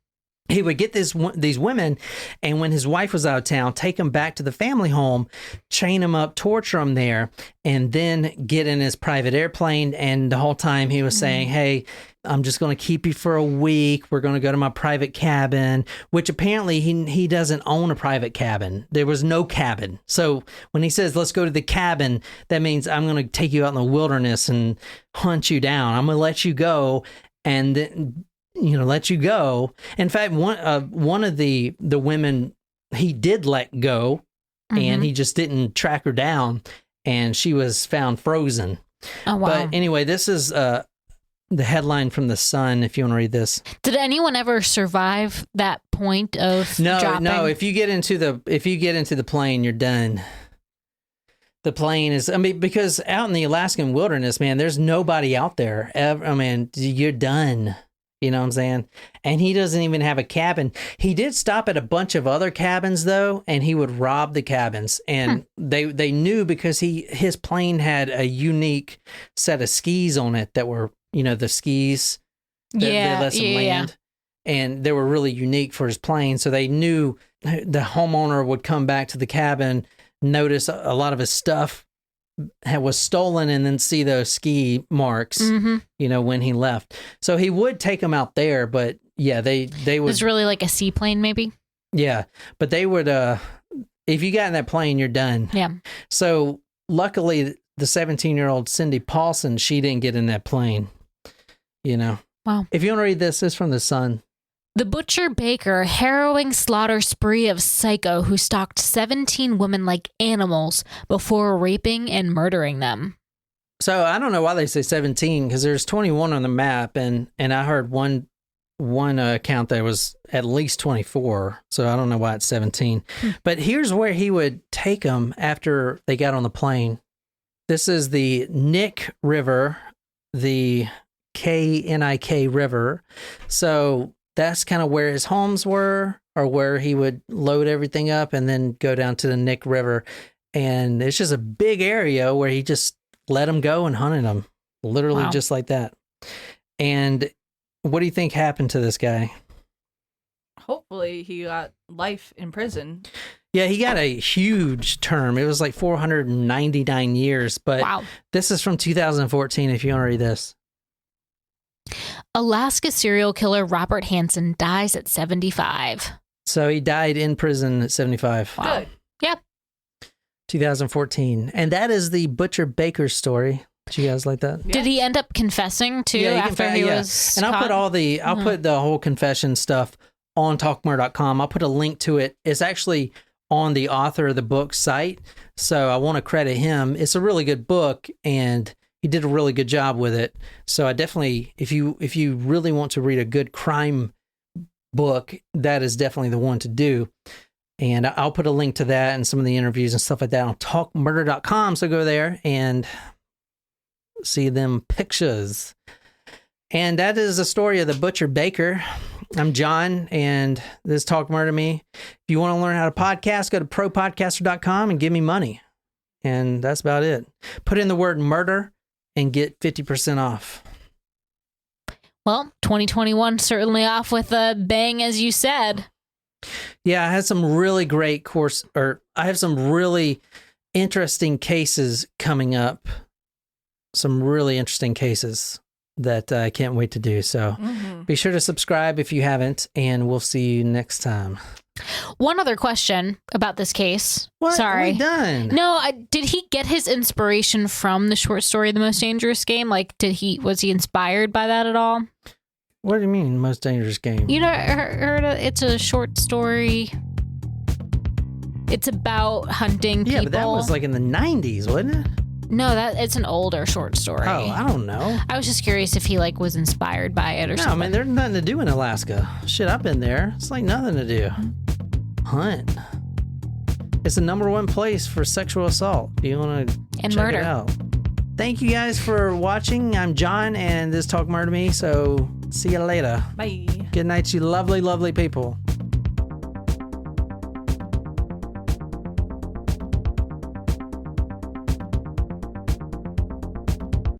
S2: He would get these women, and when his wife was out of town, take them back to the family home, chain them up, torture them there, and then get in his private airplane. And the whole time he was saying, hey, I'm just going to keep you for a week. We're going to go to my private cabin, which apparently he doesn't own a private cabin. There was no cabin. So when he says, let's go to the cabin, that means I'm going to take you out in the wilderness and hunt you down. I'm going to let you go and then, you know, let you go. In fact, one of the women he did let go, and he just didn't track her down, and she was found frozen.
S1: Oh, wow.
S2: But anyway, this is the headline from the Sun, if you want to read this.
S1: Did anyone ever survive that point of dropping?
S2: No. If you get into the plane, you're done. The plane is, I mean, because out in the Alaskan wilderness, man, there's nobody out there. I mean, you're done. You know what I'm saying? And he doesn't even have a cabin. He did stop at a bunch of other cabins, though, and he would rob the cabins. And they knew because his plane had a unique set of skis on it that were, you know, the skis that let him land. And they were really unique for his plane. So they knew the homeowner would come back to the cabin, notice a lot of his stuff was stolen, and then see those ski marks, you know, when he left. So he would take them out there, but yeah, they would.
S1: It was really like a seaplane, maybe.
S2: Yeah, but they would. If you got in that plane, you're done.
S1: Yeah.
S2: So luckily, the 17-year-old Cindy Paulson, she didn't get in that plane. You know.
S1: Wow.
S2: If you want to read this is from the Sun.
S1: The Butcher Baker harrowing slaughter spree of psycho who stalked 17 women like animals before raping and murdering them.
S2: So I don't know why they say 17, because there's 21 on the map, and I heard one account that was at least 24. So I don't know why it's 17. But here's where he would take them after they got on the plane. This is the Knik River, the Knik River. So that's kind of where his homes were, or where he would load everything up and then go down to the Knik River. And it's just a big area where he just let them go and hunted them, literally just like that. And what do you think happened to this guy?
S3: Hopefully he got life in prison.
S2: Yeah, he got a huge term. It was like 499 years, but this is from 2014, if you want to read this.
S1: Alaska serial killer Robert Hansen dies at 75.
S2: So he died in prison at 75.
S1: Wow. Good. Yep.
S2: 2014. And that is the Butcher Baker story. Did you guys like that?
S1: Yeah. Did he end up confessing too after he was
S2: And
S1: caught?
S2: I'll put the whole confession stuff on talkmurder.com. I'll put a link to it. It's actually on the author of the book site. So I want to credit him. It's a really good book, and he did a really good job with it. So I definitely, if you really want to read a good crime book, that is definitely the one to do. And I'll put a link to that and some of the interviews and stuff like that on talkmurder.com. So go there and see them pictures. And that is the story of the Butcher Baker. I'm John, and this is Talk Murder Me. If you want to learn how to podcast, go to propodcaster.com and give me money. And that's about it. Put in the word murder and get 50% off.
S1: Well, 2021 certainly off with a bang, as you said.
S2: Yeah, I had some really great I have some really interesting cases coming up. Some really interesting cases. that I can't wait to do. So be sure to subscribe if you haven't, and we'll see you next time.
S1: One other question about this case.
S2: What?
S1: Sorry.
S2: Are we done?
S1: No, did he get his inspiration from the short story The Most Dangerous Game? Like, was he inspired by that at all?
S2: What do you mean, Most Dangerous Game?
S1: You know, heard it's a short story. It's about hunting people.
S2: Yeah, but that was like in the 90s, wasn't it?
S1: No, it's an older short story.
S2: Oh, I don't know.
S1: I was just curious if he like was inspired by it or something.
S2: No, man, there's nothing to do in Alaska. Shit, I've been there. It's like nothing to do. Hunt. It's the #1 place for sexual assault. You want to check
S1: murder.
S2: it out. Thank you guys for watching. I'm John, and this Talk Murder Me. So see you later.
S3: Bye.
S2: Good night, you lovely, lovely people.